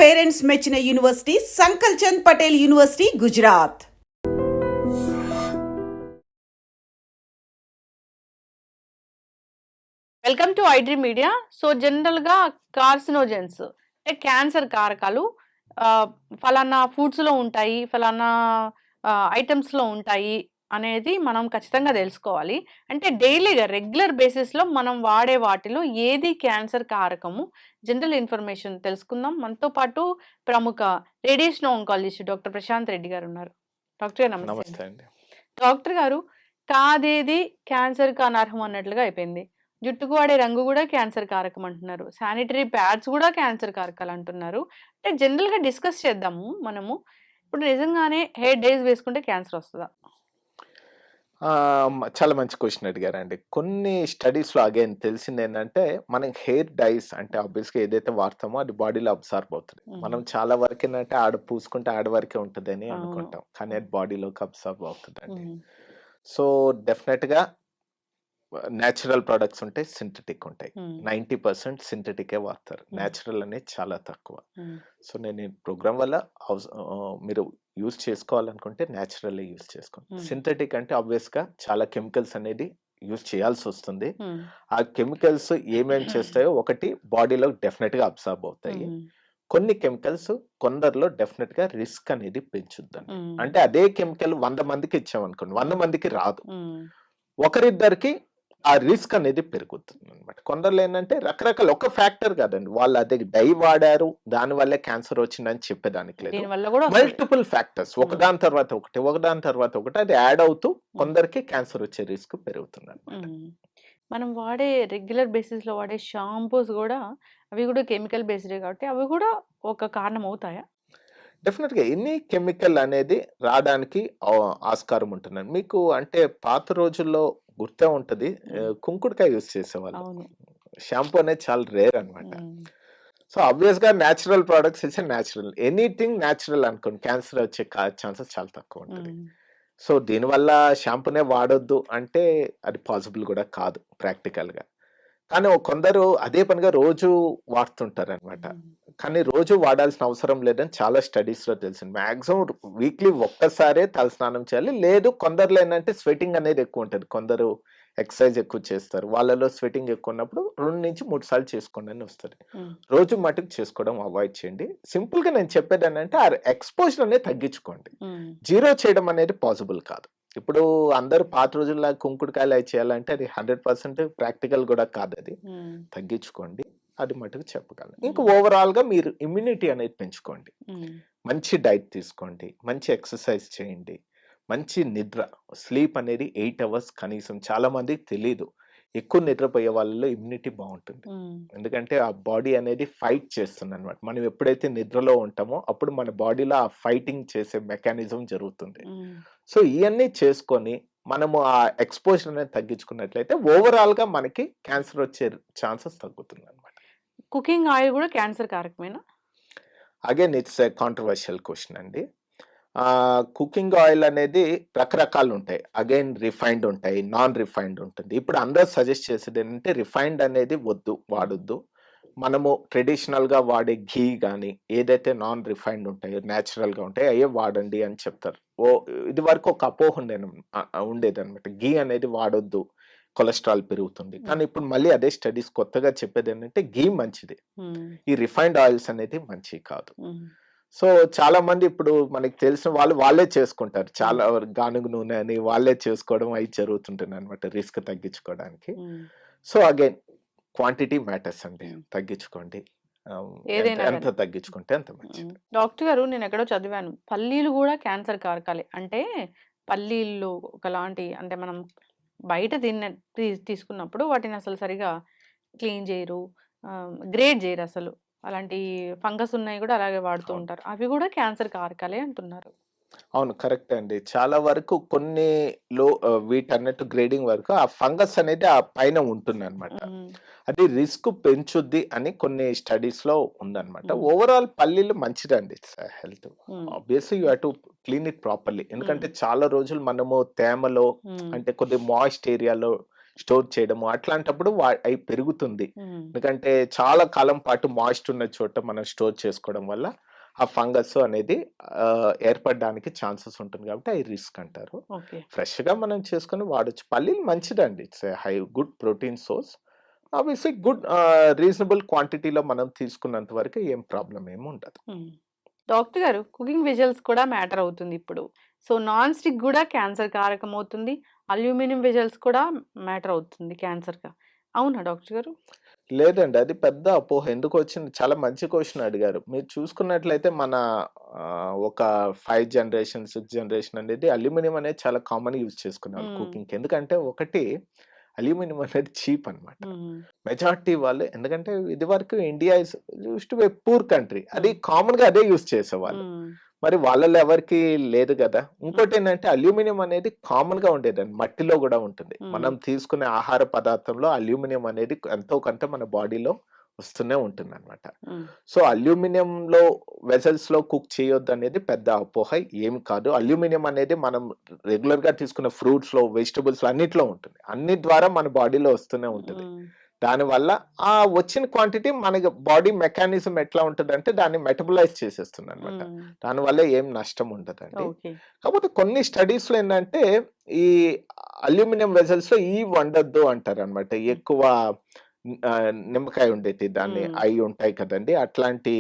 Parents మెచ్చిన university Sankalchand Patel university, Gujarat. Welcome to iDream media. So జనరల్గా carcinogens అంటే cancer కారకాలు ఫలానా ఫుడ్స్లో ఉంటాయి, ఫలానా ఐటమ్స్లో ఉంటాయి అనేది మనం ఖచ్చితంగా తెలుసుకోవాలి. అంటే డైలీగా రెగ్యులర్ బేసిస్లో మనం వాడే వాటిలో ఏది క్యాన్సర్ కారకము, జనరల్ ఇన్ఫర్మేషన్ తెలుసుకుందాం. మనతో పాటు ప్రముఖ radiation oncologist doctor Prashanth Reddy గారు ఉన్నారు. డాక్టర్ గారు నమస్తే అండి. డాక్టర్ గారు, కాదేది క్యాన్సర్కి అనర్హం అన్నట్లుగా అయిపోయింది. జుట్టుకు వాడే రంగు కూడా క్యాన్సర్ కారకం అంటున్నారు. శానిటరీ ప్యాడ్స్ కూడా క్యాన్సర్ కారకాలు అంటున్నారు. అంటే జనరల్‌గా డిస్కస్ చేద్దాము మనము. ఇప్పుడు నిజంగానే హెయిర్ డైస్ వేసుకుంటే క్యాన్సర్ వస్తదా? చాలా మంచి క్వెషన్ అడిగారండి. కొన్ని స్టడీస్‌లో అగైన్ తెలిసిందేంటంటే, మనం హెయిర్ డైస్ అంటే ఆబ్వియస్‌గా ఏదైతే వాడతామో అది బాడీలో అబ్సార్బ్ అవుతది. మనం చాలా వరకేంటంటే ఆడ పూసుకుంటే ఆడ వరకే ఉంటదని అవును. అనుకుంటాం. కానీ అది బాడీలోకి అబ్సార్బ్ అవుతదండి. హ్మ్. సో, డెఫినెట్‌గా నేచురల్ ప్రొడక్ట్స్ ఉంటాయి, సింథటిక్ ఉంటాయి. హ్మ్. 90% సింథటికే వాడతారు. నేచురల్ అనేది చాలా తక్కువ. హ్మ్. సో, నేను ఈ ప్రోగ్రామ్ వల్ల మీరు యూజ్ చేసుకోవాలనుకుంటే నేచురల్లే యూజ్ చేసుకోండి. హ్మ్. సింథటిక్ అంటే ఆబ్వియస్‌గా చాలా కెమికల్స్ అనేది యూజ్ చేయాల్సొస్తుంది. హ్మ్. ఆ కెమికల్స్ ఏమేం చేస్తాయో ఒకటి బాడీలో డెఫినిట్‌గా అబ్సార్బ్ అవుతాయి. హ్మ్. కొన్ని కెమికల్స్ కొందరిలో డెఫినిట్‌గా రిస్క్ అనేది పెంచుద్దండి. హ్మ్. అంటే అదే కెమికల్ 100 మందికి ఇచ్చామనుకోండి, 100 మందికి రాదు. హ్మ్. ఒకరిద్దరికి ఆ రిస్క్ అనేది పెరుగుతుందనమాట. కొందరిలో ఏంటంటే రకరకాల ఒక ఫ్యాక్టర్ కాదండి. వాళ్ళు అదే డై వాడారు, దానివల్లే క్యాన్సర్ వచ్చిందని చెప్పేదానికి లేదు. దీనివల్ల కూడా వస్తది. మల్టిపుల్ ఫ్యాక్టర్స్ ఒకదాని తర్వాత ఒకటి, ఒకదాని తర్వాత ఒకటి అది యాడ్ అవుతూ కొందరికి క్యాన్సర్ వచ్చే రిస్క్ పెరుగుతుందనమాట. హ్మ్. మనం వాడే రెగ్యులర్ బేసిస్‌లో వాడే షాంపూస్ గూడా అవి గూడా కెమికల్ బేస్డే కాబట్టి అవి గూడా ఒక కారణం అవుతాయా? డెఫినిట్‌గా ఎనీ కెమికల్ అనేది రాడానికి ఆస్కారం ఉంటుందండి. మీకు అంటే పాత రోజుల్లో గుర్తే ఉంటది. కుంకుడుకాయ యూజ్ చేసేవాళ్ళు. అవును. షాంపూ అనేది చాలా రేర్ అనమాట. హ్మ్. సో, ఆబ్వియస్‌గా natural products is natural. Anything natural అనుకోండి. క్యాన్సర్ వచ్చే ఛాన్సెస్ చాలా తక్కువ ఉంటది. హ్మ్. సో, దీనివల్ల షాంపూనే వాడొద్దు అంటే అది పాసిబుల్ గూడా కాదు ప్రాక్టికల్‌గా. కానీ కొందరు అదే పనిగా రోజు వాడుతుంటారనమాట. హ్మ్. కానీ రోజు వాడాల్సిన అవసరం లేదని చాలా స్టడీస్‌లో తెలిసింది. మాక్సిమం వీక్లీ ఒక్కసారే తలస్నానం చేయాలి. లేదు కొందరిలో ఏంటంటే స్వెటింగ్ అనేది ఎక్కువుంటది. కొందరు ఎక్సర్‌సైజ్ ఎక్కువ చేస్తారు. వాళ్ళలో స్వెటింగ్ ఎక్కువున్నప్పుడు 2-3 సార్లు చేసుకోండి అని వస్తది. హ్మ్. రోజు మటుకు చేసుకోవడం అవాయిడ్ చేయండి. సింపుల్‌గా నేను చెప్పేదేంటంటే ఆ ఎక్స్‌పోజర్ అనేది తగ్గించుకోండి. హ్మ్. జీరో చేయడం అనేది పాసిబుల్ కాదు. ఇప్పుడు అందరూ పాత రోజుల్లాగా కుంకుడుకాయలు అయి చేయాలంటే అది 100% ప్రాక్టికల్ గూడా కాదది. హ్మ్. తగ్గించుకోండి. అది మటుకు చెప్పగలను. ఇంకా ఓవరాల్‌గా మీరు ఇమ్యూనిటీ అనేది పెంచుకోండి. హ్మ్. మంచి డైట్ తీసుకోండి. మంచి ఎక్సర్‌సైజ్ చేయండి. మంచి నిద్ర, స్లీప్ అనేది 8 అవర్స్ కనీసం. చాలా మందికి తెలీదు. ఎక్కువ నిద్రపోయే వాళ్ళలో ఇమ్యూనిటీ బావుంటుంది. హ్మ్. ఎందుకంటే ఆ బాడీ అనేది ఫైట్ చేస్తుందనమాట. మనం ఎప్పుడైతే నిద్రలో ఉంటామో అప్పుడు మన బాడీలో ఆ ఫైటింగ్ చేసే మెకానిజం జరుగుతుంది. హ్మ్. సో, ఇయన్నీ చేసుకొని మనము ఆ ఎక్స్‌పోజర్ అనేది తగ్గించుకున్నట్లయితే ఓవరాల్‌గా మనకి క్యాన్సర్ వచ్చే ఛాన్సెస్ తగ్గుతుందనమాట. కుకింగ్ ఆయిల్ గూడా క్యాన్సర్ కారకమేనా? Again it's a controversial question అండి. కుకింగ్ ఆయిల్ అనేది రకరకాలుంటాయి. అగైన్ రిఫైన్డ్ ఉంటాయి. నాన్ రిఫైన్డ్ ఉంటుంది. ఇప్పుడు అందరూ సజెస్ట్ చేసేదేంటంటే రిఫైన్డ్ అనేది వద్దు, వాడొద్దు. మనము ట్రెడిషనల్‌గా వాడే ఘీ గాని, ఏదైతే నాన్ రిఫైన్డ్ ఉంటాయో, నేచురల్‌గా ఉంటాయో అయ్యే వాడండి అని చెప్తారు. ఇదివరకు ఒక అపోహ ఉండేదనమాట. ఘీ అనేది వాడొద్దు, కొలెస్ట్రాల్ పెరుగుతుంది. కానీ ఇప్పుడు మళ్ళీ అదే స్టడీస్ కొత్తగా చెప్పేదేంటంటే ఘీ మంచిది. హ్మ్. ఈ రిఫైన్డ్ ఆయిల్స్ అనేది మంచియి కాదు. హ్మ్. సో, చాలా మంది ఇప్పుడు మనకి తెలిసిన వాళ్ళు వాళ్ళే చేసుకుంటారు. చాలా వరకు గానుగ నూనె అని వాళ్ళే చేసుకోవడం అయి జరుగుతుంటుందనమాట రిస్క్ తగ్గించుకోవడానికి. హ్మ్. సో, అగైన్ క్వాంటిటీ మ్యాటర్స్ అండి. హ్మ్. తగ్గించుకోండి. ఎంత ఏదైనా ఎంత గాని. తగ్గించుకుంటే అంత హ్మ్. మంచిది. డాక్టర్ గారు, నేనెక్కడో చదివాను. పల్లీలు గూడా క్యాన్సర్ కారకాలే. అంటే పల్లీలు ఒకలాంటి అంటే మనం బయట తీసుకున్నప్పుడు వాటిని అసలు సరిగా క్లీన్ జేయరు. గ్రేడ్ జేయరసలు. అలాంటి ఫంగస్ ఉన్నయి గూడా అలాగే వాడుతూ అవును. ఉంటారు. అవి గూడా క్యాన్సర్ కారకాలే అంటున్నారు. అవును. కరెక్టే అండి. చాలా వరకు కొన్ని వీటన్నట్టు గ్రేడింగ్ వరకు ఆ ఫంగస్ అనేది ఆ పైన ఉంటుందనమాట. హ్మ్. అది రిస్క్ పెంచుద్ది అని కొన్ని స్టడీస్‌లో ఉందనమాట. హ్మ్. ఓవరాల్ పల్లీలు మంచిదండి హెల్త్. హ్మ్. Obviously you have to clean it properly. హ్మ్. ఎందుకంటే చాలా రోజులు మనము తేమలో హ్మ్. అంటే కొద్దిగా మాయిస్ట్ ఏరియాలో స్టోర్ చేయడము అట్లాంటప్పుడు అవి పెరుగుతుంది. ఉమ్, ఎందుకంటే చాలా కాలం పాటు మాయిస్ట్ ఉన్న చోట మనం స్టోర్ చేసుకోవడం వల్ల ఆ ఫంగస్ అనేది ఏర్పడడానికి ఛాన్సెస్ ఉంటుంది కాబట్టి అవి రిస్క్ అంటారు. ఓకే. ఫ్రెష్గా మనం చేసుకొని వాడచ్చు. పల్లీలు మంచిదండి, it's a high good protein source. Obviously good reasonable క్వాంటిటీలో మనం తీసుకున్నంత వరకు ఏం ప్రాబ్లం ఏమి ఉండదు. ఉమ్. డాక్టర్ గారు, కుకింగ్ వెజల్స్ కూడా మ్యాటర్ అవుతుంది ఇప్పుడు. సో నాన్ స్టిక్ కూడా క్యాన్సర్ కారకం అవుతుంది, అల్యూమినియం వెజల్స్ కూడా మ్యాటర్ అవుతుంది క్యాన్సర్గా. అవునా డాక్టర్ గారు? లేదండి, అది పెద్ద అపోహ. ఎందుకు వచ్చింది? చాలా మంచి క్వశ్చన్ అడిగారు. మీరు చూసుకున్నట్లయితే మన ఒక 5 జనరేషన్ 6 జనరేషన్ అనేది అల్యూమినియం అనేది చాలా కామన్ యూజ్ చేసుకునేవాళ్ళు ఉమ్, కుకింగ్కి. ఎందుకంటే ఒకటి అల్యూమినియం అనేది చీప్ అనమాట. ఉమ్, మెజారిటీ వాళ్ళు, ఎందుకంటే ఇది వరకు India is use to be poor country, అది ఉమ్, కామన్ గా అదే యూజ్ చేసేవాళ్ళు. ఉమ్, మరి వాళ్ళలో ఎవరికి లేదు కదా. ఇంకోటి ఏంటంటే అల్యూమినియం అనేది కామన్ గా ఉండేదండి, మట్టిలో కూడా ఉంటుంది. ఉమ్, మనం తీసుకునే ఆహార పదార్థంలో అల్యూమినియం అనేది ఎంతో కొంత మన బాడీలో వస్తూనే ఉంటుంది అనమాట. ఉమ్, సో అల్యూమినియంలో వెజల్స్ లో కుక్ చేయొద్దు అనేది పెద్ద అపోహ ఏమి కాదు. అల్యూమినియం అనేది మనం రెగ్యులర్ గా తీసుకునే ఫ్రూట్స్ లో, వెజిటబుల్స్ లో అన్నిట్లో ఉంటుంది. అన్ని ద్వారా మన బాడీలో వస్తూనే ఉంటుంది. ఉమ్, దానివల్ల ఆ వచ్చిన క్వాంటిటీ మన బాడీ మెకానిజం ఎట్లా ఉంటుందంటే దాన్ని మెటబలైజ్ చేసేస్తుంది అనమాట. ఉమ్, దానివల్ల ఏం నష్టం ఉండదండి. ఓకే. కాకపోతే కొన్ని స్టడీస్ లో ఏంటంటే ఈ అల్యూమినియం వెజల్స్ లో ఈ వండొద్దు అంటారు అనమాట. ఎక్కువ నిమ్మకాయ ఉండేది దాన్ని ఉమ్, అవి ఉంటాయి కదండి, అట్లాంటి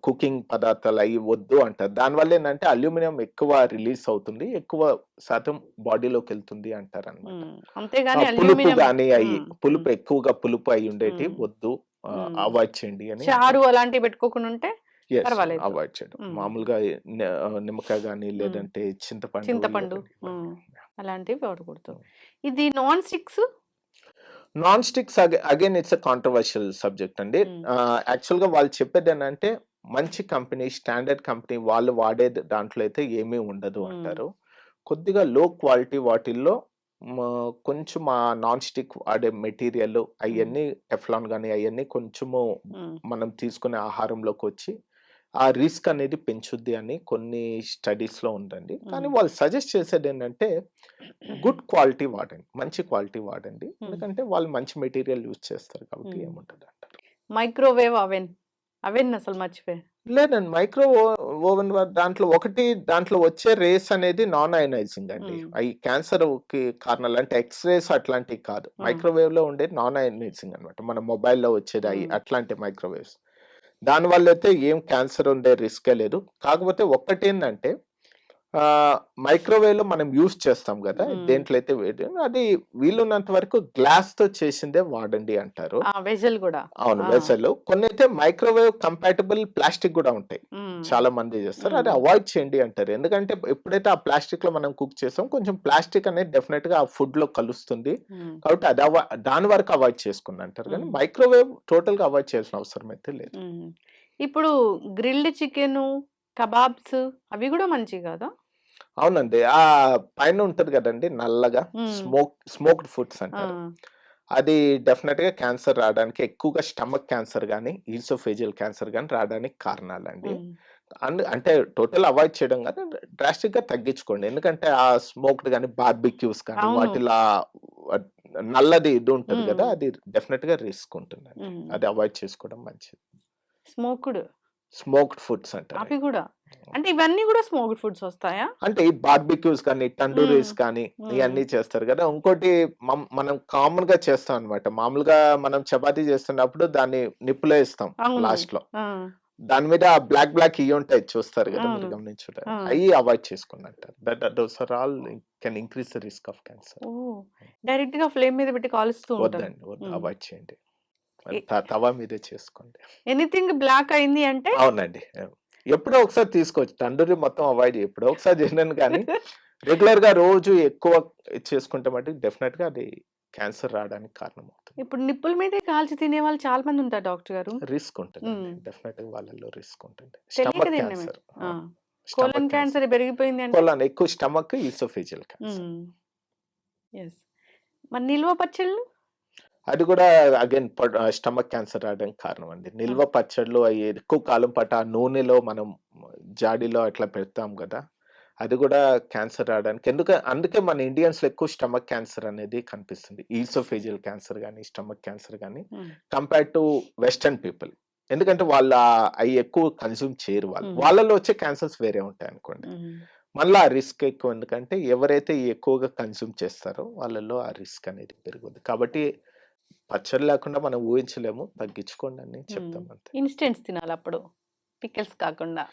కుకింగ్ పదార్థాలు అవి వద్దు అంటారు. దానివల్ల ఏంటంటే అల్యూమినియం ఎక్కువ రిలీజ్ అవుతుంది, ఎక్కువ శాతం బాడీలోకి వెళ్తుంది అంటారు అనమాట. ఉమ్. అంతేగాని పులుపు అల్యూమినియం. కానీ అయ్యి ఉమ్, ఉమ్, పులుపు ఎక్కువగా పులుపు అయి ఉండేటి ఉమ్, వద్దు, ఉమ్. అవాయిడ్ చేయండి అని. చారు అలాంటివి పెట్టుకోకుండా ఉంటే పర్వాలేదు. అవాయిడ్ చేయడం. ఉమ్, మామూలుగా నిమ్మకాయ కానీ ఉమ్, లేదంటే చింతపండు చింతపండు, ఇవన్నీ ఉమ్, ఇవ్వండి. అలాంటివి వాడకూడదు. ఇది non sticks. Non sticks again it's a controversial subject అండి. ఉమ్, యాక్చువల్ గా వాళ్ళు చెప్పేది ఏంటంటే మంచి కంపెనీ, స్టాండర్డ్ కంపెనీ వాళ్ళు వాడే దాంట్లో అయితే ఏమీ ఉండదు ఉమ్, అంటారు. కొద్దిగా లో క్వాలిటీ వాటిల్లో కొంచెం ఆ నాన్ స్టిక్ వాడే మెటీరియల్ ఉమ్, అవన్నీ టెఫ్లాన్ కానీ అవన్నీ కొంచెము ఉమ్, మనం తీసుకునే ఆహారంలోకి వచ్చి ఆ రిస్క్ అనేది పెంచుద్ది అని కొన్ని స్టడీస్ లో ఉందండి. కానీ ఉమ్, వాళ్ళు సజెస్ట్ చేసేది ఏంటంటే గుడ్ క్వాలిటీ వాడండి, మంచి క్వాలిటీ వాడండి. ఉమ్, ఎందుకంటే వాళ్ళు మంచి మెటీరియల్ యూజ్ చేస్తారు కాబట్టి ఉమ్. ఏముంటుంది అంటారు. మైక్రోవేవ్ అవెన్, అవెన్ అసలు మర్చిపోయా. లేదండి, మైక్రో ఓవెన్ దాంట్లో వచ్చే రేస్ అనేది నాన్ అయనైజింగ్ అండి. ఉమ్, అవి క్యాన్సర్ కి కారణాలు అంటే ఎక్స్రేస్ అట్లాంటివి కాదు. ఉమ్, మైక్రోవేవ్ లో ఉండేది నాన్ అయనైజింగ్ అనమాట. మన మొబైల్లో వచ్చేది అవి ఉమ్, అట్లాంటి మైక్రోవేవ్స్. దానివల్ల అయితే ఏం క్యాన్సర్ ఉండే రిస్కే లేదు. కాకపోతే ఒక్కటేంటంటే మైక్రోవేవ్ లో మనం యూస్ చేస్తాం కదా, ఉమ్. దేంట్లో అయితే అది వీలున్నంత వరకు గ్లాస్ తో చేసిందే వాడండి అంటారు. ఆ వెజల్ కూడా. అవును, ఆ, వెసలు కొన్ని అయితే మైక్రోవేవ్ కంపాటబుల్ ప్లాస్టిక్ కూడా ఉంటాయి, ఉమ్, చాలా మంది చేస్తారు. అది ఉమ్, అవాయిడ్ చేయండి అంటారు. ఎందుకంటే ఎప్పుడైతే ఆ ప్లాస్టిక్ లో మనం కుక్ చేస్తాం కొంచెం ప్లాస్టిక్ అనేది డెఫినెట్ గా ఆ ఫుడ్ లో కలుస్తుంది. ఉమ్, కాబట్టి అది దాని వరకు అవాయిడ్ చేసుకుని అంటారు. కానీ ఉమ్, మైక్రోవేవ్ టోటల్ గా అవాయిడ్ చేయాల్సిన అవసరం అయితే లేదు. ఉమ్. ఇప్పుడు గ్రిల్డ్ చికెన్, కబాబ్స్ అవి కూడా మంచివి కదా? అవునండి, ఆ పైన ఉంటది కదండి నల్లగా, ఉమ్, స్మోక్డ్ ఫుడ్స్ ఆ, అంటారు. అది డెఫినెట్ గా క్యాన్సర్ రావడానికి, ఎక్కువగా స్టమక్ క్యాన్సర్ కానీ ఈసోఫేజియల్ క్యాన్సర్ కానీ రావడానికి కారణాలండి. ఉమ్, అంటే టోటల్ అవాయిడ్ చేయడం కానీ డ్రాస్టిక్ గా తగ్గించుకోండి. ఎందుకంటే ఆ స్మోక్డ్ కానీ బార్బిక్యూస్ కానీ అవును. వాటిలో ఆ నల్లది ఇది ఉంటది ఉమ్, కదా, అది డెఫినెట్ గా రిస్క్ ఉంటుందండి. ఉమ్. అది అవాయిడ్ చేసుకోవడం మంచిది. స్మోక్డ్ స్మోక్డ్ ఫుడ్స్ అంటారు అవి కూడా, అంటే ఇవన్నీ కూడా స్మోక్డ్ ఫుడ్స్ వస్తాయా? అంటే ఈ బార్బిక్యూస్ కానీ టండూరీస్ కానీ ఉమ్, ఇవన్నీ చేస్తారు కదా. ఇంకోటి మనం కామన్ గా చేస్తాం అన్నమాట. మామూలుగా మనం చపాతీ చేస్తున్నప్పుడు దాన్ని నిప్పులో ఇస్తాం అవును. లాస్ట్ లో. ఆ, దాని మీద బ్లాక్ ఇవి ఉంటాయి చూస్తారు కదా, మీరు అవును. గమనించుంటారు. ఆ. అవి అవాయిడ్ చేసుకోండి అంటారు. Those are all can increase the risk of cancer. ఓ, డైరెక్ట్ గా ఫ్లేమ్ మీద పెట్టి కాలుస్తూ ఉంటారు. వద్దండి, వద్దు, ఉమ్. అవాయిడ్ చేయండి. ఎ- తవా మీదే చేసుకోండి. ఎనీథింగ్ బ్లాక్ అయింది అంటే అవునండి, ఎప్పుడో ఒకసారి తీసుకోవచ్చు. తండూరి మొత్తం అవాయిడ్ ఎప్పుడో ఒకసారి తిన్నాను కానీ రెగ్యులర్ గా రోజు ఎక్కువ చేసుకుంటే మటుకు డెఫినెట్ గా అది క్యాన్సర్ రావడానికి కారణం అవుతుంది. ఇప్పుడు నిప్పుల మీదే కాల్చి తినే వాళ్ళు చాలా మంది ఉంటారు డాక్టర్ గారు. రిస్క్ ఉంటుంది, ఉమ్. డెఫినెట్ గా వాళ్ళలో రిస్క్ ఉంటుంది. తెలియక స్టమక్ తినడమే. క్యాన్సర్, ఆ. స్టమక్ కోలన్ క్యాన్సర్, క్యాన్సర్ పెరిగిపోయింది అంటే. కొలాన్ ఎక్కువ, స్టమక్ ఈసోఫేజియల్ క్యాన్సర్. ఎస్. మరి నిల్వ పచ్చళ్ళు? అది కూడా అగైన్ స్టమక్ క్యాన్సర్ రావడానికి కారణం అండి. నిల్వ పచ్చళ్ళు అవి ఎక్కువ కాలం పాటు ఆ నూనెలో మనం జాడీలో అట్లా పెడతాం కదా, అది కూడా క్యాన్సర్ రావడానికి అందుకే మన ఇండియన్స్ లో ఎక్కువ స్టమక్ క్యాన్సర్ అనేది కనిపిస్తుంది. ఈసోఫేజియల్ క్యాన్సర్ కానీ స్టమక్ క్యాన్సర్ కానీ కంపేర్ టు వెస్టర్న్ పీపుల్. ఎందుకంటే వాళ్ళ అవి ఎక్కువ కన్జ్యూమ్ చేయరు, వాళ్ళలో వచ్చే క్యాన్సర్స్ వేరే ఉంటాయి అనుకోండి. మళ్ళీ ఆ రిస్క్ ఎక్కువ, ఎందుకంటే ఎవరైతే ఎక్కువగా కన్జ్యూమ్ చేస్తారో వాళ్ళలో ఆ రిస్క్ అనేది పెరుగుద్ది. కాబట్టి పచ్చడి లేకుండా మనం ఊహించలేము, తగ్గించుకోండి అని చెప్తాం అంతే. ఇన్స్టెంట్స్ తినాలి అప్పుడు, పికిల్స్ కాకుండా.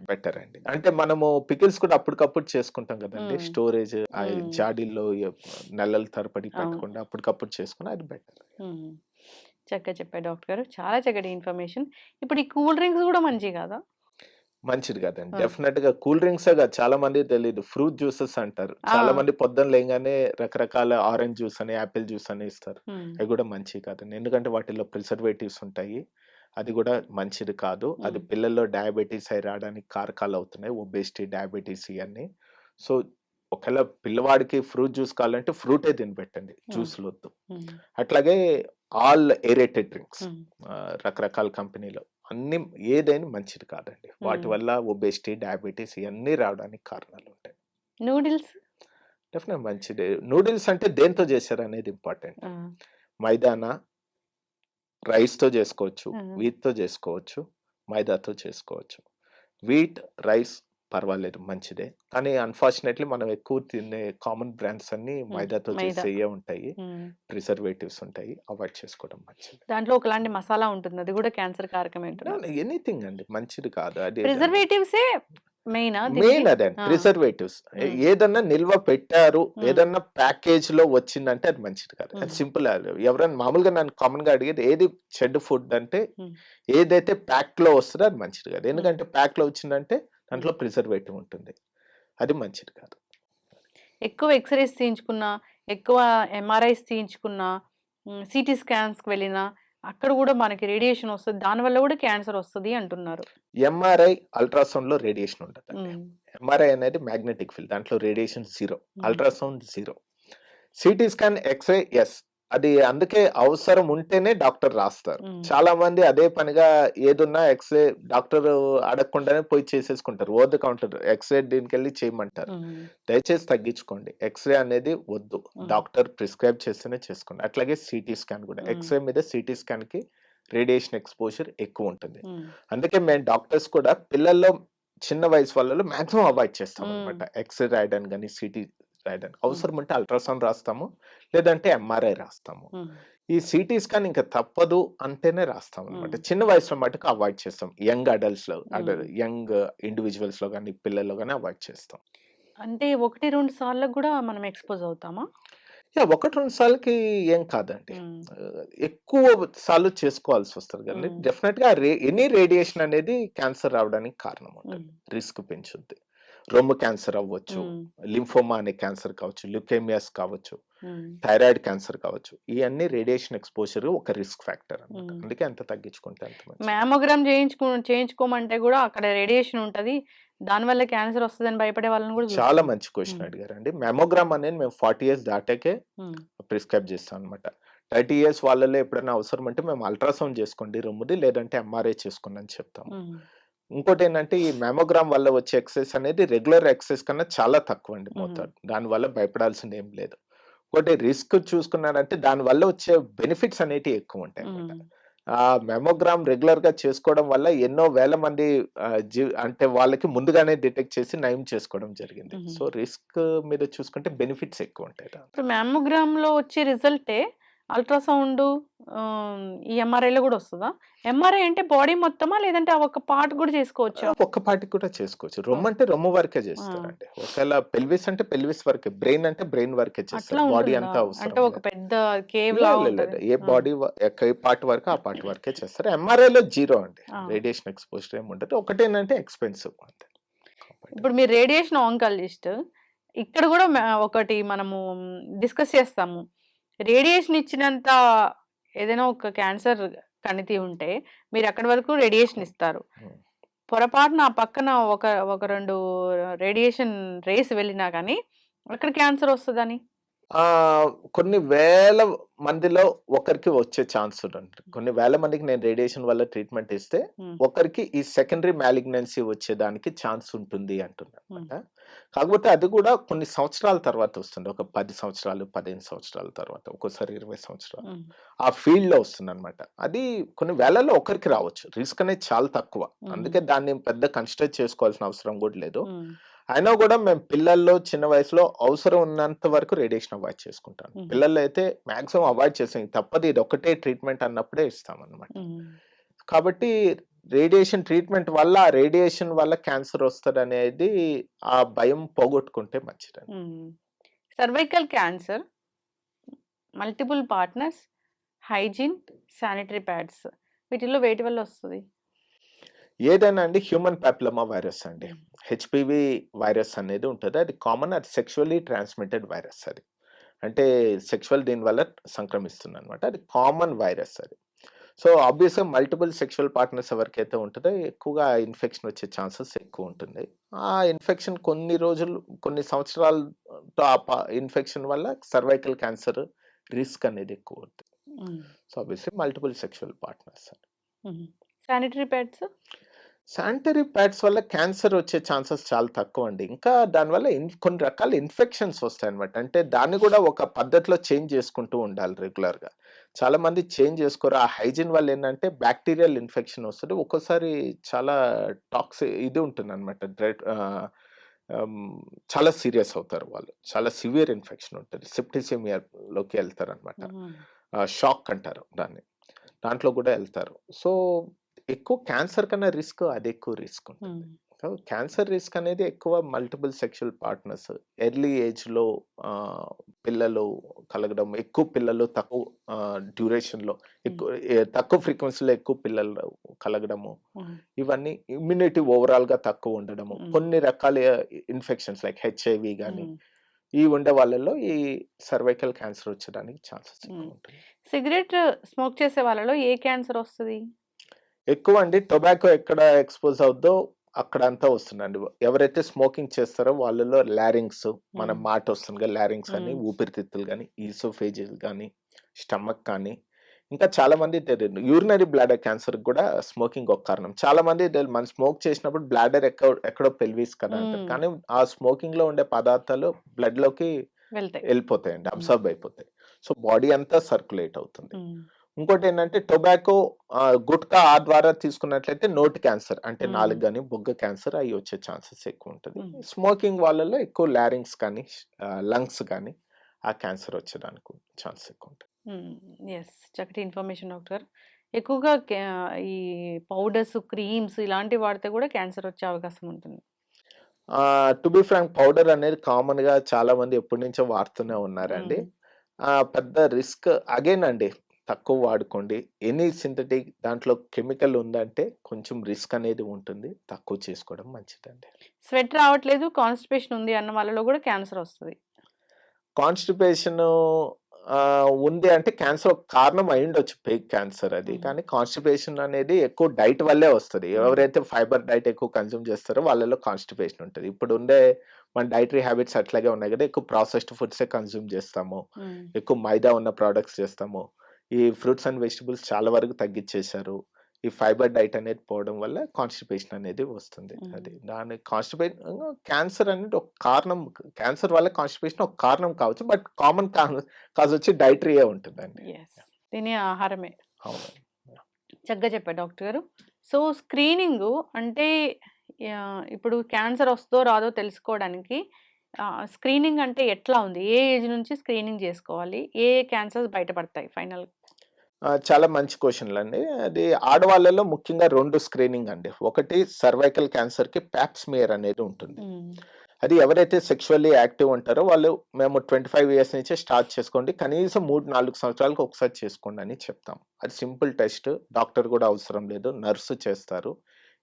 బెటర్ అండి. అంటే మనము పికిల్స్ కూడా అప్పటికప్పుడు చేసుకుంటాం కదండి, స్టోరేజ్ మ్మ్. జాడీల్లో నెలల తరబడి పెట్టకుండా అప్పటికప్పుడు చేసుకుని అది బెటర్. చక్కగా చెప్పారు డాక్టర్ గారు, చాలా చక్కటి ఇన్ఫర్మేషన్. ఇప్పుడు ఈ కూల్ డ్రింక్స్ కూడా మంచివి కదా? మంచిది కాదండి. డెఫినెట్ గా కూల్ డ్రింక్స్ చాలా మంది తెలియదు, ఫ్రూట్ జ్యూసెస్ అంటారు. చాలా మంది పొద్దున్న లేగానే రకరకాల ఆరెంజ్ జ్యూస్ అని యాపిల్ జ్యూస్ అని ఇస్తారు. అవి కూడా మంచివి కాదండి, ఎందుకంటే వాటిలో ప్రిజర్వేటివ్స్ ఉంటాయి. అది కూడా మంచిది కాదు. అది పిల్లల్లో డయాబెటీస్ అయి రావడానికి కారకాలు అవుతున్నాయి, ఒబేసిటీ, డయాబెటీస్ ఇవన్నీ. సో ఒకవేళ పిల్లవాడికి ఫ్రూట్ జ్యూస్ కావాలంటే ఫ్రూటే తినిపెట్టండి, జ్యూస్లు వద్దు. అట్లాగే ఆల్ ఏరేటెడ్ డ్రింక్స్ రకరకాల కంపెనీలో అన్ని ఏదైనా మంచిది కాదండి. వాటి వల్ల ఒబేసిటీ, డయాబెటీస్ ఇవన్నీ రావడానికి కారణాలు ఉంటాయి. నూడిల్స్ డెఫినెట్ మంచిది. నూడిల్స్ అంటే దేంతో చేశారు అనేది ఇంపార్టెంట్. మైదానా, రైస్ తో చేసుకోవచ్చు, వీట్ తో చేసుకోవచ్చు, మైదాతో చేసుకోవచ్చు. వీట్, రైస్ పర్వాలేదు, మంచిదే. కానీ అన్ఫార్చునేట్లీ మనం ఎక్కువ తినే కామన్ బ్రాండ్స్ అన్ని మైదాతో మైదా. చేసేయే ఉంటాయి, ప్రిజర్వేటివ్స్ ఉంటాయి. అవాయిడ్ చేసుకోవడం మంచిది. దాంట్లో ఒకలాంటి మసాలా ఉంటుంది, అది కూడా క్యాన్సర్ కారకమే. ఎనీథింగ్ అండి మంచిది కాదు. అది ప్రిజర్వేటివ్సే మెయిన్ అదే ప్రిజర్వేటివ్స్. ఏదన్నా నిల్వ పెట్టారు, ఏదన్నా ప్యాకేజ్ లో వచ్చిందంటే అది మంచిది కాదు. అది సింపుల్. ఎవరైనా మామూలుగా నన్ను కామన్ గా అడిగేది ఏది చెడ్ ఫుడ్ అంటే ఏదైతే ప్యాక్ లో వస్తుందో అది మంచిది కాదు. ఎందుకంటే ప్యాక్ లో వచ్చిందంటే దాంట్లో ప్రిజర్వేటివ్ ఉంటుంది, అది మంచిది కాదు. ఎక్కువ ఎక్స్రేస్ తీయించుకున్నా, ఎక్కువ ఎంఆర్ఐస్ తీయించుకున్నా, సిటీ స్కాన్స్కి వెళ్ళినా అక్కడ కూడా మనకి రేడియేషన్ వస్తుంది, దానివల్ల కూడా క్యాన్సర్ వస్తుంది అంటున్నారు. ఎంఆర్ఐ, అల్ట్రాసౌండ్ లో రేడియేషన్ ఉంటుంది. ఎంఆర్ఐ అనేది మ్యాగ్నెటిక్ ఫీల్డ్, దాంట్లో radiation zero, ultrasound zero. CT scan, X-rays, అది అందుకే అవసరం ఉంటేనే డాక్టర్ రాస్తారు. చాలా మంది అదే పనిగా ఏదున్నా ఎక్స్రే డాక్టర్ అడగకుండానే పోయి చేసేసుకుంటారు, ఓవర్ ద కౌంటర్ ఎక్స్రే దీనికి వెళ్ళి చేయమంటారు. దయచేసి తగ్గించుకోండి, ఎక్స్రే అనేది వద్దు, డాక్టర్ ప్రిస్క్రైబ్ చేస్తేనే చేసుకోండి. అట్లాగే సిటీ స్కాన్ కూడా, ఎక్స్రే మీద సిటీ స్కాన్ కి రేడియేషన్ ఎక్స్పోజర్ ఎక్కువ ఉంటుంది. అందుకే మేము డాక్టర్స్ కూడా పిల్లల్లో చిన్న వయసు వాళ్ళలో మాక్సిమం అవాయిడ్ చేస్తాం అనమాట, ఎక్స్రే రాయడానికి కానీ సిటీ రాయడానికి. అవసరం ఉంటే అల్ట్రాసౌండ్ రాస్తాము, లేదంటే ఎంఆర్ఐ రాస్తాము. ఈ సిటీ స్కాన్ ఇంకా తప్పదు అంటేనే రాస్తాం అనమాట. చిన్న వయసులో మటుకు అవాయిడ్ చేస్తాం, యంగ్ అడల్ట్స్ లో, యంగ్ ఇండివిజువల్స్ లో కానీ పిల్లల్లో కానీ అవాయిడ్ చేస్తాం. అంటే 1-2 సార్లకు కూడా మనం ఎక్స్పోజ్ అవుతామా? 1-2 సార్లకి ఏం కాదండి, ఎక్కువ సార్లు చేసుకోవాల్సి వస్తుంది కానీ డెఫినెట్ గా ఎనీ రేడియేషన్ అనేది క్యాన్సర్ రావడానికి కారణం ఉంటుంది, రిస్క్ పెంచుద్ది. రొమ్ము క్యాన్సర్ అవ్వచ్చు, లింఫోమా అనే క్యాన్సర్ కావచ్చు, ల్యూకేమియాస్ కావచ్చు, థైరాయిడ్ క్యాన్సర్ కావచ్చు. ఇవన్నీ రేడియేషన్ ఎక్స్పోజర్ ఒక రిస్క్ ఫ్యాక్టర్ అన్నమాట. అందుకే అంత తగ్గించుకుంటే అంత మంచిది. మ్యామోగ్రామ్ చేయించుకోమంటే కూడా అక్కడ రేడియేషన్ ఉంటది, దానివల్ల క్యాన్సర్ వస్తుందని భయపడే వాళ్ళని కూడా చాలా మంచి క్వశ్చన్ అడిగారండి. మ్యామోగ్రామ్ అనేది మేము 40 years దాటాకే ప్రిస్క్రైబ్ చేస్తాం అనమాట. 30 years వాళ్ళలో ఎప్పుడైనా అవసరం అంటే మేము అల్ట్రాసౌండ్ చేసుకోండి రొమ్ముది, లేదంటే ఎంఆర్ఐ చేసుకోండి అని చెప్తాము. ఇంకోటి ఏంటంటే ఈ మ్యామోగ్రామ్ వల్ల వచ్చే ఎక్సెస్ అనేది రెగ్యులర్ ఎక్సెస్ కన్నా చాలా తక్కువ అండి మోతాదు, దానివల్ల భయపడాల్సింది ఏం లేదు. ఒకటి రిస్క్ చూసుకున్నారంటే దాని వల్ల వచ్చే బెనిఫిట్స్ అనేటివి ఎక్కువ ఉంటాయి అన్నమాట. ఆ మెమోగ్రామ్ రెగ్యులర్ గా చేసుకోవడం వల్ల ఎన్నో వేల మంది అంటే వాళ్ళకి ముందుగానే డిటెక్ట్ చేసి నయం చేసుకోవడం జరిగింది. సో రిస్క్ మీద చూసుకుంటే బెనిఫిట్స్ ఎక్కువ ఉంటాయి. ఇప్పుడు మ్యామోగ్రామ్ లో వచ్చే రిజల్టే అల్ట్రాసౌండ్, ఈ ఎంఆర్ఐలో కూడా వస్తుందా? ఎంఆర్ఐ అంటే బాడీ మొత్తమా, లేదంటే ఒక పార్ట్ కూడా చేసుకోవచ్చా? ఒక్క పార్ట్కి కూడా చేసుకోవచ్చు. రొమ్ము అంటే రొమ్ము వరకే చేస్తారండి. ఒకవేళ పెల్విస్ అంటే పెల్విస్ వరకే, బ్రెయిన్ అంటే బ్రెయిన్ వరకే చేస్తారు. బాడీ అంతా అవసరం అంటే ఒక పెద్ద కేవ్ లా ఉంటది. ఏ బాడీ ఏ పార్ట్ వరకు ఆ పార్ట్ వరకే చేస్తారు. ఎంఆర్ఐలో జీరో అండి, రేడియేషన్ ఎక్స్పోజర్ ఏమి ఉంటుంది. ఒకటేనంటే ఎక్స్పెన్సివ్ అంతే. ఇప్పుడు మీరు రేడియేషన్ ఆంకాలజిస్ట్, ఇక్కడ కూడా ఒకటి మనము డిస్కస్ చేస్తాము. రేడియేషన్ ఇచ్చినంత ఏదైనా ఒక క్యాన్సర్ కణితి ఉంటే మీరు అక్కడి వరకు రేడియేషన్ ఇస్తారు, పొరపాటున ఆ పక్కన ఒక 2 రేడియేషన్ రేస్ వెళ్ళినా కానీ అక్కడ క్యాన్సర్ వస్తుందని. కొన్ని వేల మందిలో ఒకరికి వచ్చే ఛాన్స్ ఉందండి. కొన్ని వేల మందికి నేను రేడియేషన్ వల్ల ట్రీట్మెంట్ ఇస్తే హ్మ్. ఒకరికి ఈ సెకండరీ మ్యాలిగ్నెన్సీ వచ్చేదానికి ఛాన్స్ ఉంటుంది అంటున్నానమాట. కాకపోతే అది కూడా కొన్ని సంవత్సరాల తర్వాత వస్తుంది. ఒక 10 సంవత్సరాలు, 15 సంవత్సరాల తర్వాత, ఒక్కోసారి 20 సంవత్సరాలు. హ్మ్. ఆ ఫీల్డ్‌లో వస్తుందనమాట. అది కొన్ని వేలలో ఒకరికి రావచ్చు. రిస్క్ అనేది చాలా తక్కువ. అందుకే దాన్ని పెద్ద కన్సిడర్ చేసుకోవాల్సిన అవసరం కూడా లేదు. హ్మ్. అయినా కూడా మేము పిల్లల్లో చిన్న వయసులో అవసరం ఉన్నంత వరకు రేడియేషన్ అవాయిడ్ చేసుకుంటాను. హుహు. పిల్లల్లో అయితే మాక్సిమం అవాయిడ్ చేసాం. తప్పదు ఇది ఒక్కటే ట్రీట్మెంట్ అన్నప్పుడే ఇస్తామన్నమాట. హ్మ్. కాబట్టి రేడియేషన్ ట్రీట్మెంట్ వల్ల, ఆ రేడియేషన్ వల్ల క్యాన్సర్ వస్తదనేది ఆ భయం పోగొట్టుకుంటే మంచిదండి. హ్మ్. Cervical cancer, multiple partners, hygiene, sanitary pads వీటిల్లో వేటి వల్ల వస్తది? ఏదైనా అండి హ్యూమన్ పాపిలోమా వైరస్ అండి. హ్మ్. హెచ్‌పివి వైరస్ అనేది ఉంటది. అది కామన్. అది సెక్షువల్లీ ట్రాన్స్‌మిటెడ్ వైరస్ అది. అంటే సెక్షువల్ దీనివల్ల సంక్రమిస్తుందనమాట. అది కామన్ వైరస్ అది. సో, ఆబ్వియస్‌గా మల్టిపుల్ సెక్షువల్ పార్ట్నర్స్ ఎవరికైతే ఉంటదో ఎక్కువగా ఇన్ఫెక్షన్ వచ్చే ఛాన్సెస్ ఎక్కువుంటుంది. ఆ ఇన్ఫెక్షన్ కొన్ని రోజులు, కొన్ని సంవత్సరాలతో ఇన్ఫెక్షన్ వల్ల సర్వైకల్ క్యాన్సర్ రిస్క్ అనేది ఎక్కువుంటుంది. Hmm. So, obviously multiple sexual partners. హుహు. Sanitary pads? శానిటరీ ప్యాడ్స్ వల్ల క్యాన్సర్ వచ్చే ఛాన్సెస్ చాలా తక్కువండి. ఇంకా దానివల్ల కొన్ని రకాల ఇన్ఫెక్షన్స్ వస్తాయన్నమాట. అంటే దాన్ని కూడా ఒక పద్ధతిలో చేంజ్ చేసుకుంటూ ఉండాలి రెగ్యులర్‌గా. చాలామంది చేంజ్ చేసుకోరు. ఆ హైజీన్ వల్ల ఏంటంటే బాక్టీరియల్ ఇన్ఫెక్షన్ వస్తది. ఒక్కోసారి చాలా ఇది ఉంటుందన్నమాట. చాలా సీరియస్ అవుతారు వాళ్ళు. చాలా సివియర్ ఇన్ఫెక్షన్ ఉంటుంది. సెప్టిసిమియాలోకి వెళ్తారన్నమాట. హుహు. షాక్ అంటారు దాన్ని. దాంట్లో కూడా ఎళ్తారు. సో, ఎక్కువ క్యాన్సర్ కన్నా రిస్క్ అది ఎక్కువ రిస్క్ ఉంటుంది. హ్మ్. సో, క్యాన్సర్ రిస్క్ అనేది ఎక్కువ మల్టిపుల్ సెక్షువల్ పార్ట్నర్స్ ఎర్లీ ఏజ్‌లో పిల్లలు కలగడం, ఎక్కువ పిల్లలు తక్కువ డ్యూరేషన్‌లో హ్మ్. తక్కువ ఫ్రీక్వెన్సీలో ఎక్కువ పిల్లలు కలగడము. హ్మ్. ఇవన్నీ ఇమ్యూనిటీ ఓవరాల్‌గా తక్కువ ఉండడము. హ్మ్. కొన్ని రకాల ఇన్ఫెక్షన్స్ లైక్ హెచ్ఐవి గాని, హ్మ్. ఈ ఉండే వాళ్ళలో ఈ సర్వైకల్ క్యాన్సర్ వచ్చేదానికి ఛాన్సెస్ హ్మ్. ఎక్కువ ఉంటుంది. సిగరెట్ స్మోక్ చేసే వాళ్ళలో ఏ క్యాన్సర్ వస్తది? ఎక్కువ అండి టొబాకో ఎక్కడ ఎక్స్‌పోజ్ అవుద్దో అక్కడంతా వస్తుందండి. ఎవరైతే స్మోకింగ్ చేస్తారో వాళ్ళలో లారింగ్స్, మన హ్మ్. మాట వస్తుందిగా లారింగ్స్ అని, హ్మ్. ఊపిరితిత్తులు గాని, ఈసోఫేజియల్ గాని, స్టమక్ కానీ, ఇంకా చాలామంది తెలియదు. యూరినరీ బ్లాడర్ క్యాన్సర్‌కి కూడా స్మోకింగ్ ఒక కారణం. చాలామంది మనం స్మోక్ చేసినప్పుడు బ్లాడర్ ఎక్కడో పెల్విస్ కదా అంటారు. హ్మ్. కానీ ఆ స్మోకింగ్‌లో ఉండే పదార్థాలు బ్లడ్‌లోకి వెళ్తాయి. ఎళ్ళిపోతాయండి. హ్మ్. అబ్సార్బ్ అయిపోతాయి. సో, బాడీ అంతా సర్క్యులేట్ అవుతుంది. హ్మ్. ఇంకోటేంటంటే టొబాకో గుట్కా ఆ ద్వారా తీసుకున్నట్లయితే నోటి క్యాన్సర్ అంటే హ్మ్. నాలుక గాని, బుగ్గ క్యాన్సర్ అయి వచ్చే ఛాన్సెస్ ఎక్కువుంటది. హ్మ్. స్మోకింగ్ వాళ్ళలో ఎక్కువ లారింగ్స్ కానీ, లంగ్స్ కానీ ఆ క్యాన్సర్ వచ్చేదానికి ఛాన్స్ ఎక్కువుంటది. హ్మ్. యెస్. చక్కటి ఇన్ఫర్మేషన్ డాక్టర్. ఎక్కువగా ఈ పౌడర్స్, క్రీమ్స్ ఇలాంటివి వాడితే కూడా క్యాన్సర్ వచ్చే అవకాశం ఉంటుంది. టు బీ ఫ్రాంక్ పౌడర్ అనేది కామన్‌గా చాలా మంది ఎప్పటినుంచో వాడుతూనే ఉన్నారండి. హ్మ్. పెద్ద రిస్క్ అగైన్ అండి. తక్కువ వాడుకోండి. ఎనీ సింథటిక్ దాంట్లో కెమికల్ ఉందంటే కొంచెం రిస్క్ అనేది ఉంటుంది. తక్కువ చేసుకోవడం మంచిదండి. స్వెట్ రావట్లేదు, కాన్‌స్టిపేషన్ ఉంది అన్న వాళ్ళలో కూడా క్యాన్సర్ వస్తది. కాన్‌స్టిపేషను ఉంది అంటే క్యాన్సర్ ఒక కారణం అయ్యుండొచ్చు. పేగ్ క్యాన్సర్ అది. హ్మ్. కానీ కాన్‌స్టిపేషన్ అనేది ఎక్కువ డైట్ వల్లే వస్తది. హ్మ్. ఎవరైతే ఫైబర్ డైట్ ఎక్కువ కన్జ్యూమ్ చేస్తారో వాళ్ళలో కాన్‌స్టిపేషన్ ఉంటది. ఇప్పుడుండే మన డైటరీ హ్యాబిట్స్ అట్లాగే ఉన్నాయి గదా! ఎక్కువ ప్రాసెస్డ్ ఫుడ్సే కన్జ్యూమ్ చేస్తాము. హ్మ్. ఎక్కువ మైదా ఉన్న ప్రొడక్ట్స్ చేస్తాము. ఈ ఫ్రూట్స్ అండ్ వెజిటబుల్స్ చాలా వరకు తగ్గిచ్చేశారు. ఈ ఫైబర్ డైట్ అనేది పోవడం వల్ల కాన్‌స్టిపేషన్ అనేది వస్తుంది. హ్మ్. అది. దాని క్యాన్సర్ అనేది ఒక కారణం. క్యాన్సర్ వల్ల కాన్‌స్టిపేషన్ ఒక కారణం కావచ్చు. బట్ కామన్ కాజ్ వచ్చి డైటరీయే ఉంటుందండి. యెస్. తినే ఆహారమే. అవునండి. చక్కగా చెప్పారు డాక్టర్ గారు. సో, స్క్రీనింగు అంటే ఇప్పుడు క్యాన్సర్ వస్తదో రాదో తెలుసుకోవడానికి స్క్రీనింగ్ అంటే ఎట్లా ఉంది? ఏ ఏజ్ నుంచి స్క్రీనింగ్ జేసుకోవాలి? ఏ క్యాన్సర్స్ బయటపడతాయి ఫైనల్‌గా? చాలా మంచి క్వెషన్‌లండి. అది ఆడవాళ్ళలో ముఖ్యంగా 2 స్క్రీనింగ్ అండి. ఒకటి సర్వైకల్ క్యాన్సర్‌కి పాప్ స్మియర్ అనేది ఉంటుంది. హ్మ్. అది ఎవరైతే సెక్షువల్లీ యాక్టివ్ ఉంటారో వాళ్ళు మేము 25 ఇయర్స్ నుంచే స్టార్ట్ చేసుకోండి. కనీసం 3, 4 సంవత్సరాలకు ఒకసారి చేసుకోండి అని చెప్తాం. అది సింపుల్ టెస్ట్. డాక్టర్ కూడా అవసరం లేదు. నర్స్ చేస్తారు.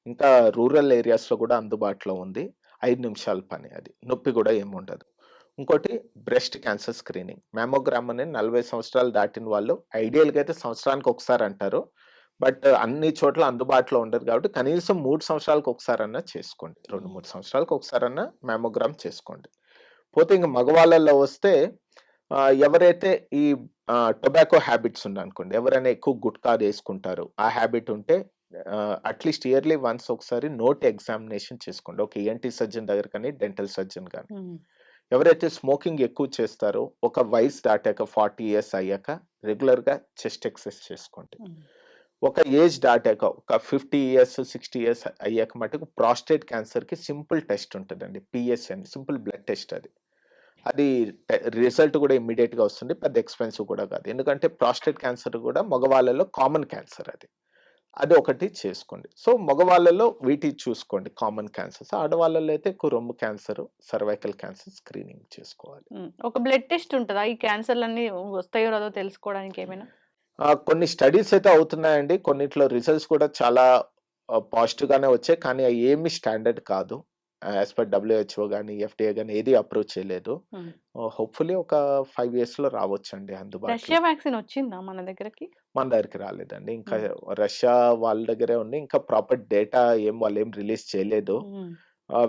ఇంకా రూరల్ ఏరియాస్‌లో కూడా అందుబాటులో ఉంది. 5 నిమిషాల పని అది. నొప్పి కూడా ఏముండదు. ఇంకోటి బ్రెస్ట్ క్యాన్సర్ స్క్రీనింగ్. మామోగ్రామ్ అనేది 40 సంవత్సరాలు దాటిన వాళ్ళు ఐడియల్‌గా అయితే సంవత్సరానికి ఒకసారి అంటారు. బట్ అన్ని చోట్ల అందుబాటులో ఉండదు కాబట్టి కనీసం 3 సంవత్సరాలకు ఒకసారన్నా చేసుకోండి. 2, హ్మ్. 3 సంవత్సరాలకు ఒకసారన్నా మామోగ్రామ్ చేసుకోండి. పోతే ఇంక మగవాళ్ళలో వస్తే ఎవరైతే ఈ టొబాకో హ్యాబిట్స్ ఉందనుకోండి, ఎవరైనా ఎక్కువ గుట్కా వేసుకుంటారు, ఆ హ్యాబిట్ ఉంటే అట్లీస్ట్ ఇయర్లీ వన్స్ ఒకసారి నోట్ ఎగ్జామినేషన్ చేసుకోండి. ఒక ఈఎన్టీ సర్జన్ దగ్గర కానీ, డెంటల్ సర్జన్ కానీ. ఎవరైతే స్మోకింగ్ ఎక్కువ చేస్తారో ఒక వయసు దాటాక 40 years అయ్యాక రెగ్యులర్గా చెస్ట్ ఎక్సర్సైజ్ చేసుకోండి. ఒక ఏజ్ దాటాక ఒక 50 years 60 years అయ్యాక మటుకు ప్రాస్టేట్ క్యాన్సర్కి సింపుల్ టెస్ట్ ఉంటుందండి, పిఎస్ అని, సింపుల్ బ్లడ్ టెస్ట్. అది రిజల్ట్ కూడా ఇమ్మీడియట్గా వస్తుంది, పెద్ద ఎక్స్పెన్సివ్ కూడా కాదు. ఎందుకంటే ప్రాస్టేట్ క్యాన్సర్ కూడా మగవాళ్ళలో కామన్ క్యాన్సర్. అది ఒకటి చేసుకోండి. సో మగవాళ్ళలో వీటి చూసుకోండి కామన్ క్యాన్సర్స్. ఆడవాళ్ళలో అయితే ఎక్కువ రొమ్ము క్యాన్సర్, సర్వైకల్ క్యాన్సర్ స్క్రీనింగ్ చేసుకోవాలి. ఒక బ్లడ్ టెస్ట్ ఉంటుందా ఈ క్యాన్సర్లన్నీ వస్తాయో రాదో తెలుసుకోవడానికి ఏమైనా? కొన్ని స్టడీస్ అయితే అవుతున్నాయండి, కొన్నిట్లో రిజల్ట్స్ కూడా చాలా పాజిటివ్ గానే వచ్చాయి, కానీ అవి ఏమి స్టాండర్డ్ కాదు. యాజ్ పర్ WHO కానీ FDA కానీ ఏది అప్రూవ్ చేయలేదు. హోప్ఫుల్లీ ఒక 5 years లో రావచ్చండి అందుబాటులో. రష్యా వ్యాక్సిన్ వచ్చిందా మన దగ్గరకి? మన దగ్గరికి రాలేదండి ఇంకా. రష్యా వాళ్ళ దగ్గరే ఉంది, ఇంకా ప్రాపర్ డేటా వాళ్ళు ఏం రిలీజ్ చేయలేదు.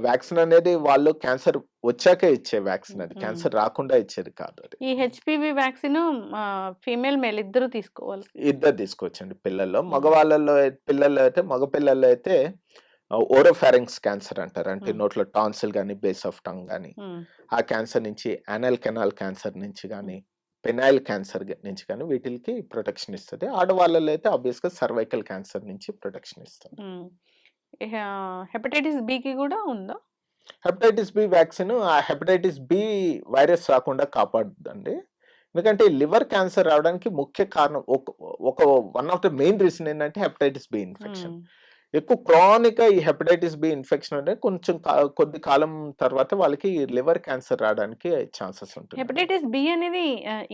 వ్యాక్సిన్ అనేది వాళ్ళు క్యాన్సర్ వచ్చాకే ఇచ్చే వ్యాక్సిన్, అది క్యాన్సర్ రాకుండా ఇచ్చేది కాదు. అది ఈ హెచ్పివి వ్యాక్సిన్ ఫీమేల్ మేల్ ఇద్దరు తీసుకోవాలి? ఇద్దరు తీసుకోవచ్చండి పిల్లల్లో. మగవాళ్ళలో పిల్లల్లో అయితే, మగ పిల్లల్లో అయితే ఓరోఫారింక్స్ క్యాన్సర్ అంటారు, అంటే నోట్లో టాన్సిల్ కానీ, బేస్ ఆఫ్ టంగ్ కానీ, ఆ క్యాన్సర్ నుంచి, యానల్ కెనాల్ క్యాన్సర్ నుంచి కానీ, పెనైల్ క్యాన్సర్ నుంచి కానీ వీటికి ప్రొటెక్షన్ ఇస్తుంది. ఆడవాళ్ళలో అయితే ఆబ్వియస్ గా సర్వైకల్ క్యాన్సర్ నుంచి ప్రొటెక్షన్ ఇస్తుంది. హెపటైటిస్ బికి కూడా ఉందా? హెపటైటిస్ బి వ్యాక్సిన్ ఆ హెపటైటిస్ బి వైరస్ రాకుండా కాపాడుతుందండి. ఎందుకంటే లివర్ క్యాన్సర్ రావడానికి ముఖ్య కారణం, one of the main reason ఏంటంటే హెపటైటిస్ బి ఇన్ఫెక్షన్. ఎక్కువ క్రానిక్ ఈ హెపటైటిస్ బి ఇన్ఫెక్షన్ అంటే కొంచెం కొద్ది కాలం తర్వాత వాళ్ళకి లివర్ క్యాన్సర్ రావడానికి ఛాన్సెస్ ఉంటుంది. హెపటైటిస్ బి అనేది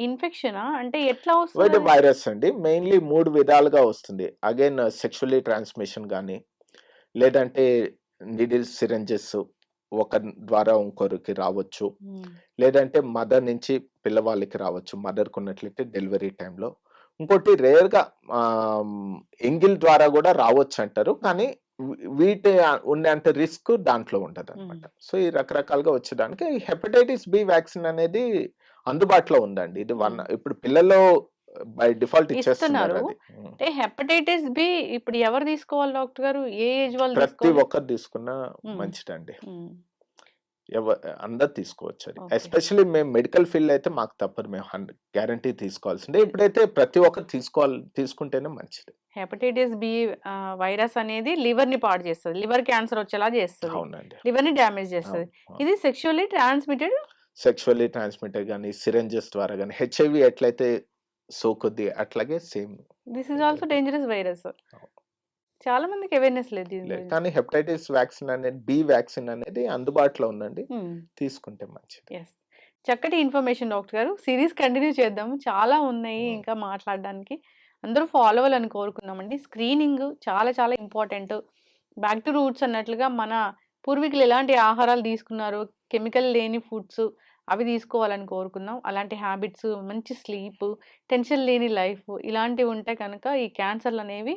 ఇన్ఫెక్షన్ అంటే ఎట్లా వస్తుంది? వైరస్ అండి, మెయిన్లీ 3 విధాలుగా వస్తుంది. అగైన్ సెక్షువల్లీ ట్రాన్స్మిషన్ కానీ, లేదంటే నీడిల్స్, సిరంజెస్ ఒకరి ద్వారా ఇంకొకరికి రావచ్చు, లేదంటే మదర్ నుంచి పిల్లవాళ్ళకి రావచ్చు, మదర్కి ఉన్నట్లయితే డెలివరీ టైంలో. ఇంకోటి రేర్గా ఎంగిల్ ద్వారా కూడా రావచ్చు అంటారు, కానీ వీటి ఉన్నంత రిస్క్ దాంట్లో ఉండదు అనమాట. సో ఈ రకరకాలుగా వచ్చేదానికి హెపటైటిస్ బి వ్యాక్సిన్ అనేది అందుబాటులో ఉందండి. ఇది ఇప్పుడు పిల్లల్లో బై డిఫాల్ట్ ఇచ్చేస్తున్నారు. అంటే హెపటైటిస్ బి ఇప్పుడు ఎవరు తీసుకోవాలి డాక్టర్ గారు? ఏ ఏజ్ వాళ్ళు? ప్రతి ఒక్కరు తీసుకున్నా మంచిదండి, అందరు తీసుకోవచ్చు. అది ఎస్పెషల్లీ మేము మెడికల్ ఫీల్డ్ అయితే మాకు తప్పదు, మేము గ్యారంటీ తీసుకోవాల్సిందే. ఇప్పుడైతే ప్రతి ఒక్కరు తీసుకుంటేనే మంచిది. హెపటైటిస్ బి వైరస్ అనేది లివర్ ని పాడు చేస్తుంది, లివర్ క్యాన్సర్ వచ్చేలా చేస్తుంది, అవునండి, లివర్ ని డ్యామేజ్ చేస్తుంది. ఇది సెక్షువల్లీ ట్రాన్స్మిటెడ్ కానీ, సిరంజెస్ ద్వారా కానీ, HIV ఎట్లయితే సోకుద్ది అట్లాగే same this is also dangerous virus. చాలా మందికి అవేర్నెస్ లేదు, కానీ హెపటైటిస్ వ్యాక్సిన్ అనేది, బి వ్యాక్సిన్ అనేది అందుబాటులో ఉందండి, తీసుకుంటే మంచిది. చక్కటి ఇన్ఫర్మేషన్ డాక్టర్ గారు. సిరీస్ కంటిన్యూ చేద్దాము, చాలా ఉన్నాయి ఇంకా మాట్లాడడానికి. అందరూ ఫాలో అవ్వాలని కోరుకున్నామండి. స్క్రీనింగ్ చాలా చాలా ఇంపార్టెంట్. బ్యాక్ టు రూట్స్ అన్నట్లుగా మన పూర్వీకులు ఎలాంటి ఆహారాలు తీసుకున్నారు, కెమికల్ లేని ఫుడ్స్ అవి తీసుకోవాలని కోరుకున్నాం. అలాంటి హ్యాబిట్స్, మంచి స్లీప్, టెన్షన్ లేని లైఫ్ ఇలాంటివి ఉంటే కనుక ఈ క్యాన్సర్లు అనేవి,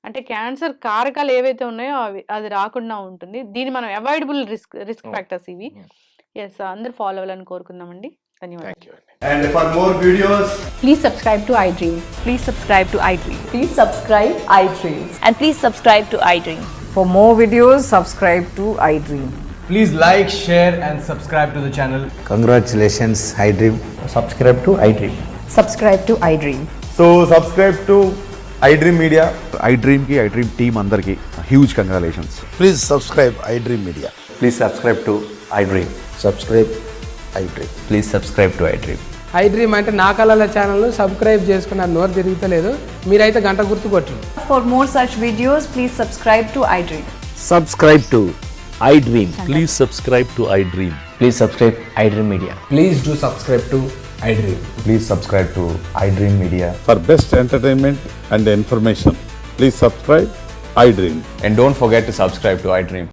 అంటే క్యాన్సర్ కారకాలు ఏవైతే ఉన్నాయో అది రాకుండా ఉంటుంది. దీన్ని మనం అవాయిడబుల్ రిస్క్ ఫ్యాక్టర్స్ ఇవి. అందరూ ఫాలో అవ్వాలని కోరుకుందామండి. ధన్యవాదాలు. And for more videos, please subscribe to iDream. Please subscribe to iDream. Please subscribe iDream. And please subscribe to iDream. For more videos, subscribe to iDream. please like, share and subscribe to the channel. Congratulations, iDream. Subscribe to iDream. Subscribe to iDream. So subscribe to iDream Media. iDream ki iDream team andarki huge congratulations. Please subscribe iDream Media. Please subscribe to iDream. Subscribe iDream. Please subscribe to iDream. iDream అంటే నా కళల channel subscribe చేసుకున్న నోరు తిరుగుతలేదు, మీరైతే గంట గుర్తు కొట్టండి. For more such videos, please subscribe to iDream. Subscribe to iDream. Please subscribe to iDream. Please subscribe iDream Media. Please do subscribe to iDream. Please subscribe to iDream Media. For best entertainment and information, please subscribe iDream. And don't forget to subscribe to iDream.